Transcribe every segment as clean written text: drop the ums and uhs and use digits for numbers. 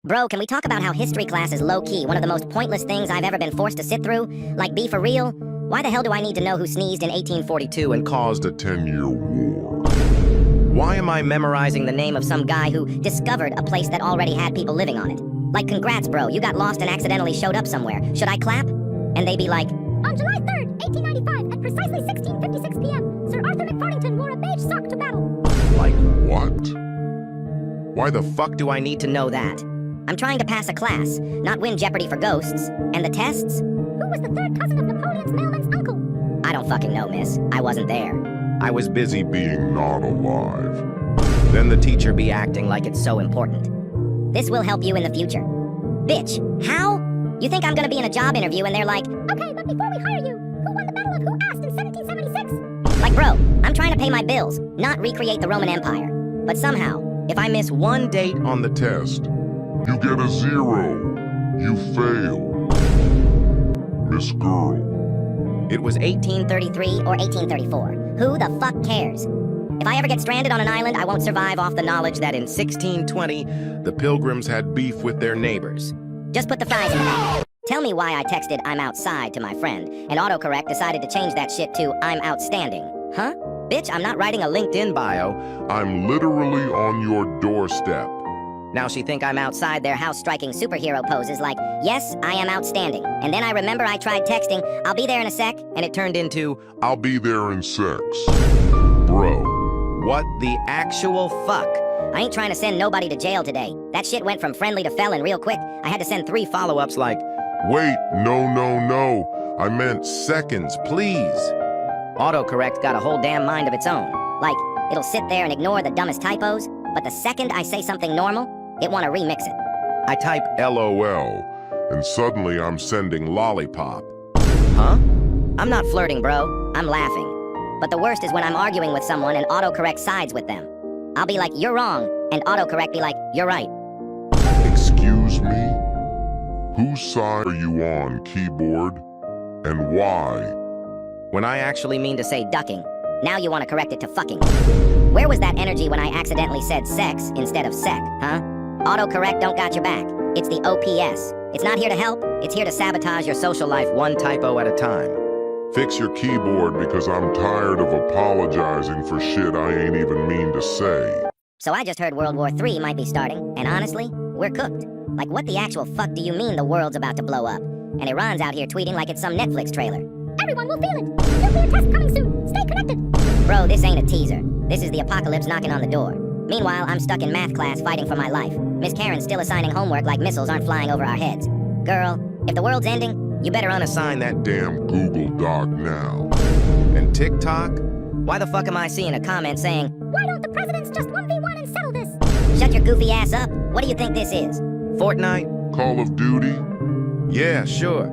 Bro, can we talk about how history class is low-key, one of the most pointless things I've ever been forced to sit through? Like, be for real? Why the hell do I need to know who sneezed in 1842 and caused a 10-year war? Why am I memorizing the name of some guy who discovered a place that already had people living on it? Like, congrats, bro, you got lost and accidentally showed up somewhere. Should I clap? And they be like, on July 3rd, 1895, at precisely 16:56 p.m., Sir Arthur McFarlington wore a beige sock to battle. Like what? Why the fuck do I need to know that? I'm trying to pass a class, not win Jeopardy for ghosts. And the tests? Who was the third cousin of Napoleon's mailman's uncle? I don't fucking know, miss. I wasn't there. I was busy being not alive. Then the teacher be acting like it's so important. This will help you in the future. Bitch, how? You think I'm gonna be in a job interview and they're like, okay, but before we hire you, who won the Battle of Who Asked in 1776? Like, bro, I'm trying to pay my bills, not recreate the Roman Empire. But somehow, if I miss one date on the test, you get a 0. You fail. Miss Girl. It was 1833 or 1834. Who the fuck cares? If I ever get stranded on an island, I won't survive off the knowledge that in 1620, the Pilgrims had beef with their neighbors. Just put the fries in the bag. Tell me why I texted "I'm outside" to my friend, and autocorrect decided to change that shit to "I'm outstanding." Huh? Bitch, I'm not writing a LinkedIn bio. I'm literally on your doorstep. Now she think I'm outside their house striking superhero poses like, yes, I am outstanding. And then I remember I tried texting, I'll be there in a sec, and it turned into, I'll be there in sex. Bro. What the actual fuck? I ain't trying to send nobody to jail today. That shit went from friendly to felon real quick. I had to send 3 follow-ups like, wait, no. I meant seconds, please. Autocorrect got a whole damn mind of its own. Like, it'll sit there and ignore the dumbest typos, but the second I say something normal, it wanna remix it. I type LOL, and suddenly I'm sending lollipop. Huh? I'm not flirting, bro. I'm laughing. But the worst is when I'm arguing with someone and autocorrect sides with them. I'll be like, you're wrong, and autocorrect be like, you're right. Excuse me? Whose side are you on, keyboard? And why? When I actually mean to say ducking, now you want to correct it to fucking. Where was that energy when I accidentally said sex instead of sec, huh? Autocorrect don't got your back. It's the OPS. It's not here to help, it's here to sabotage your social life one typo at a time. Fix your keyboard because I'm tired of apologizing for shit I ain't even mean to say. So I just heard World War III might be starting, and honestly, we're cooked. Like, what the actual fuck do you mean the world's about to blow up? And Iran's out here tweeting like it's some Netflix trailer. Everyone will feel it. Nuclear test coming soon. Stay connected. Bro, this ain't a teaser. This is the apocalypse knocking on the door. Meanwhile, I'm stuck in math class fighting for my life. Miss Karen's still assigning homework like missiles aren't flying over our heads. Girl, if the world's ending, you better unassign that damn Google Doc now. And TikTok? Why the fuck am I seeing a comment saying, why don't the presidents just 1v1 and settle this? Shut your goofy ass up. What do you think this is? Fortnite? Call of Duty? Yeah, sure.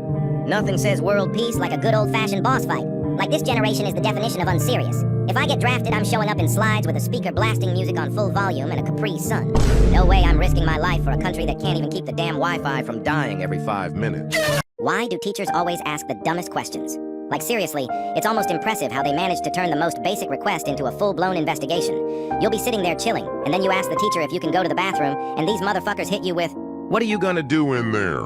Nothing says world peace like a good old-fashioned boss fight. Like, this generation is the definition of unserious. If I get drafted, I'm showing up in slides with a speaker blasting music on full volume and a Capri Sun. No way I'm risking my life for a country that can't even keep the damn Wi-Fi from dying every 5 minutes. Why do teachers always ask the dumbest questions? Like, seriously, it's almost impressive how they managed to turn the most basic request into a full-blown investigation. You'll be sitting there chilling, and then you ask the teacher if you can go to the bathroom, and these motherfuckers hit you with, what are you gonna do in there?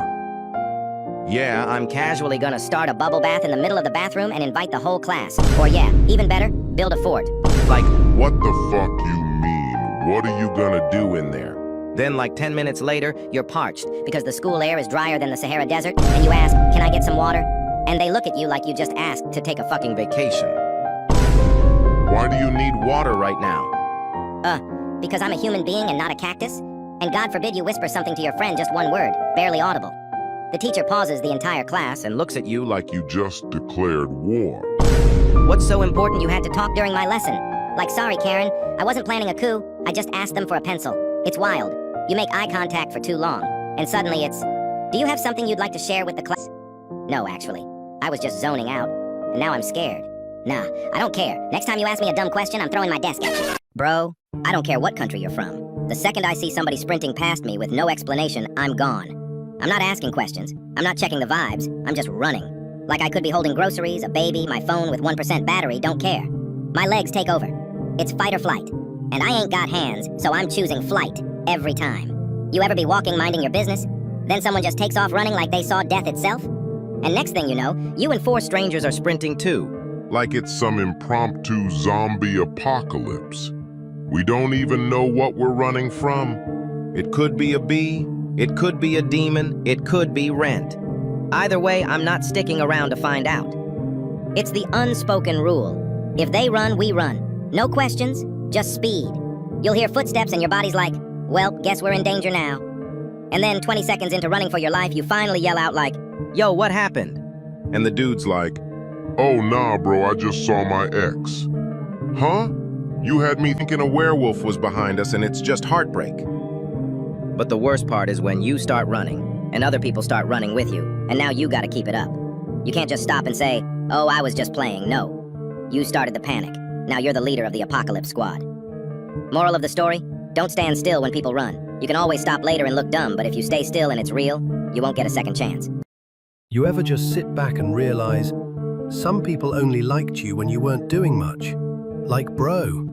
Yeah, I'm casually gonna start a bubble bath in the middle of the bathroom and invite the whole class. Or yeah, even better, build a fort. Like, what the fuck you mean? What are you gonna do in there? Then like 10 minutes later, you're parched because the school air is drier than the Sahara Desert, and you ask, can I get some water? And they look at you like you just asked to take a fucking vacation. Why do you need water right now? Because I'm a human being and not a cactus? And God forbid you whisper something to your friend, just one word, barely audible. The teacher pauses the entire class and looks at you like you just declared war. What's so important you had to talk during my lesson? Like, sorry, Karen, I wasn't planning a coup, I just asked them for a pencil. It's wild. You make eye contact for too long, and suddenly it's, do you have something you'd like to share with the class? No, actually. I was just zoning out, and now I'm scared. Nah, I don't care. Next time you ask me a dumb question, I'm throwing my desk at you. Bro, I don't care what country you're from. The second I see somebody sprinting past me with no explanation, I'm gone. I'm not asking questions. I'm not checking the vibes. I'm just running. Like I could be holding groceries, a baby, my phone with 1% battery, don't care. My legs take over. It's fight or flight. And I ain't got hands, so I'm choosing flight every time. You ever be walking minding your business? Then someone just takes off running like they saw death itself? And next thing you know, you and 4 strangers are sprinting too. Like it's some impromptu zombie apocalypse. We don't even know what we're running from. It could be a bee, it could be a demon, it could be Rent. Either way, I'm not sticking around to find out. It's the unspoken rule. If they run, we run. No questions, just speed. You'll hear footsteps and your body's like, well, guess we're in danger now. And then 20 seconds into running for your life, you finally yell out like, Yo, what happened? And the dude's like, oh nah bro, I just saw my ex. Huh? You had me thinking a werewolf was behind us and it's just heartbreak. But the worst part is when you start running, and other people start running with you, and now you gotta keep it up. You can't just stop and say, oh, I was just playing. No. You started the panic. Now you're the leader of the apocalypse squad. Moral of the story? Don't stand still when people run. You can always stop later and look dumb, but if you stay still and it's real, you won't get a second chance. You ever just sit back and realize some people only liked you when you weren't doing much? Like bro.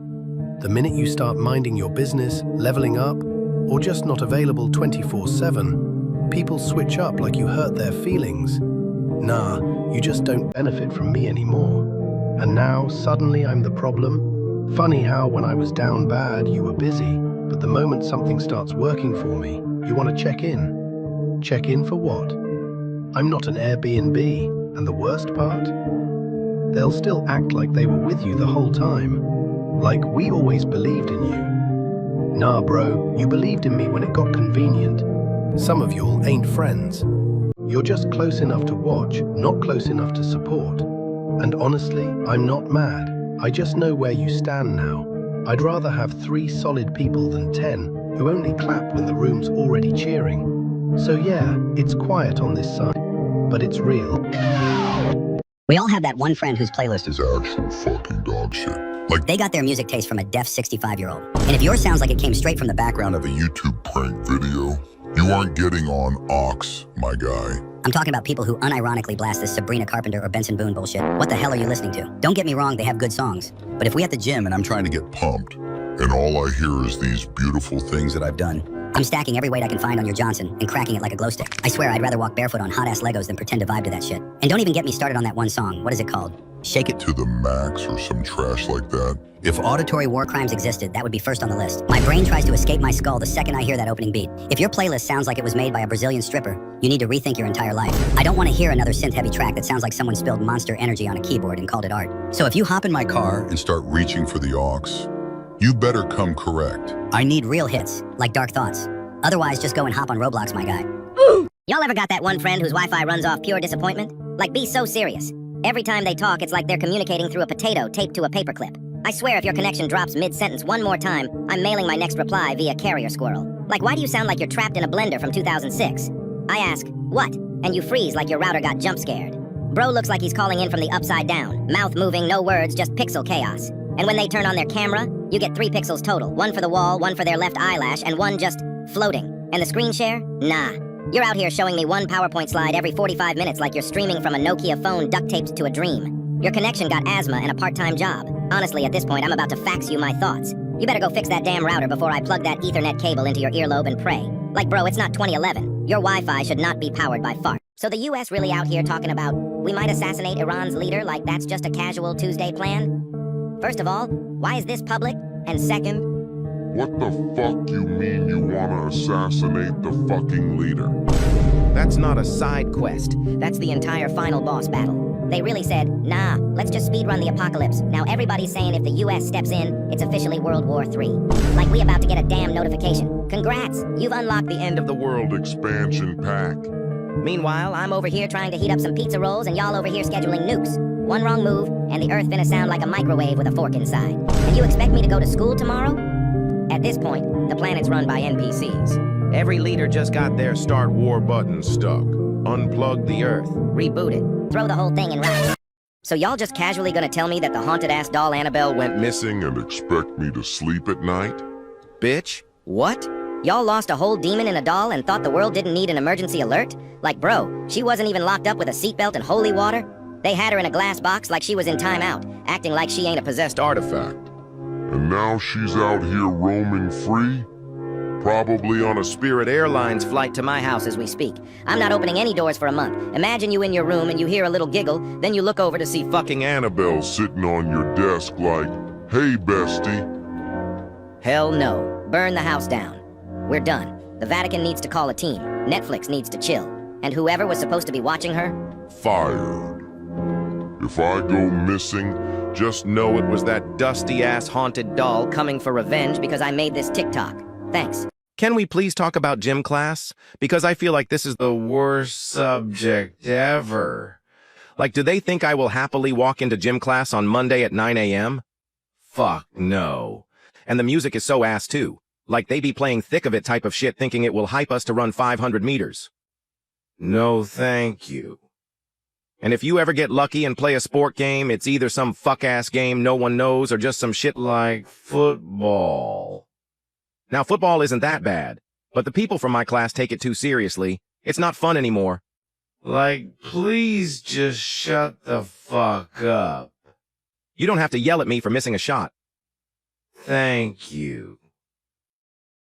The minute you start minding your business, leveling up, or just not available 24/7, people switch up like you hurt their feelings. Nah, you just don't benefit from me anymore. And now, suddenly I'm the problem? Funny how when I was down bad, you were busy, but the moment something starts working for me, you want to check in. Check in for what? I'm not an Airbnb, and the worst part? They'll still act like they were with you the whole time. Like we always believed in you. Nah bro, you believed in me when it got convenient. Some of y'all ain't friends. You're just close enough to watch, not close enough to support. And honestly, I'm not mad. I just know where you stand now. I'd rather have 3 solid people than 10 who only clap when the room's already cheering. So yeah, it's quiet on this side, but it's real. We all have that one friend whose playlist is Actual fucking dog shit. Like they got their music taste from a deaf 65-year-old. And if yours sounds like it came straight from the background of a YouTube prank video, you aren't getting on Ox, my guy. I'm talking about people who unironically blast this Sabrina Carpenter or Benson Boone bullshit. What the hell are you listening to? Don't get me wrong, they have good songs. But if we at the gym and I'm trying to get Pumped, and all I hear is these beautiful things that I've done, I'm stacking every weight I can find on your Johnson and cracking it like a glow stick. I swear I'd rather walk barefoot on hot-ass Legos than pretend to vibe to that shit. And don't even get me started on that one song. What is it called? Shake It to the Max or some trash like that. If auditory war crimes existed, that would be first on the list. My brain tries to escape my skull the second I hear that opening beat. If your playlist sounds like it was made by a Brazilian stripper, you need to rethink your entire life. I don't want to hear another synth-heavy track that sounds like someone spilled Monster Energy on a keyboard and called it art. So if you hop in my car and start reaching for the aux, you better come correct. I need real hits, like Dark Thoughts. Otherwise, just go and hop on Roblox, my guy. Y'all ever got that one friend whose Wi-Fi runs off pure disappointment? Like, be so serious. Every time they talk, it's like they're communicating through a potato taped to a paperclip. I swear if your connection drops mid-sentence one more time, I'm mailing my next reply via carrier squirrel. Like, why do you sound like you're trapped in a blender from 2006? I ask, what? And you freeze like your router got jump scared. Bro looks like he's calling in from the upside down. Mouth moving, no words, just pixel chaos. And when they turn on their camera, you get 3 pixels total. 1 for the wall, 1 for their left eyelash, and 1 just floating. And the screen share? Nah. You're out here showing me 1 PowerPoint slide every 45 minutes like you're streaming from a Nokia phone duct taped to a dream. Your connection got asthma and a part-time job. Honestly, at this point, I'm about to fax you my thoughts. You better go fix that damn router before I plug that Ethernet cable into your earlobe and pray. Like, bro, it's not 2011. Your Wi-Fi should not be powered by fart. So the US really out here talking about, we might assassinate Iran's leader like that's just a casual Tuesday plan? First of all, why is this public? And second, what the fuck you mean you wanna assassinate the fucking leader? That's not a side quest. that's the entire final boss battle. They really said, nah, let's just speedrun the apocalypse. Now everybody's saying if the US steps in, it's officially World War III. Like we about to get a damn notification. Congrats, you've unlocked the end of the world. World expansion pack. Meanwhile, I'm over here trying to heat up some pizza rolls and y'all over here scheduling nukes. One wrong move, and the Earth finna sound like a microwave with a fork inside. And you expect me to go to school tomorrow? At this point, the planet's run by NPCs. Every leader just got their start war button stuck. Unplug the Earth. Reboot it. Throw the whole thing in route. So y'all just casually gonna tell me that the haunted-ass doll Annabelle went Missing and expect me to sleep at night? Bitch. What? Y'all lost a whole demon in a doll and thought the world didn't need an emergency alert? Like, bro, she wasn't even locked up with a seatbelt and holy water? They had her in a glass box like she was in timeout, acting like she ain't a possessed artifact. And now she's out here roaming free? Probably on a Spirit Airlines flight to my house as we speak. I'm not opening any doors for a month. Imagine you in your room and you hear a little giggle, then you look over to see fucking Annabelle sitting on your desk like, hey, bestie. Hell no. Burn the house down. We're done. The Vatican needs to call a team. Netflix needs to chill. And whoever was supposed to be watching her? Fired. If I go missing, just know it was that Dusty-ass haunted doll coming for revenge because I made this TikTok. Thanks. Can we please talk about gym class? Because I feel like this is the worst subject ever. Like, do they think I will happily walk into gym class on Monday at 9 a.m.? Fuck no. And the music is so ass too. Like they be playing thick of it type of shit thinking it will hype us to run 500 meters. No thank you. And if you ever get lucky and play a sport game, it's either some fuck-ass game no one knows or just some shit like football. Now, football isn't that bad, but the people from my class take it too seriously. It's not fun anymore. Like, please just shut the fuck up. You don't have to yell at me for missing a shot. Thank you.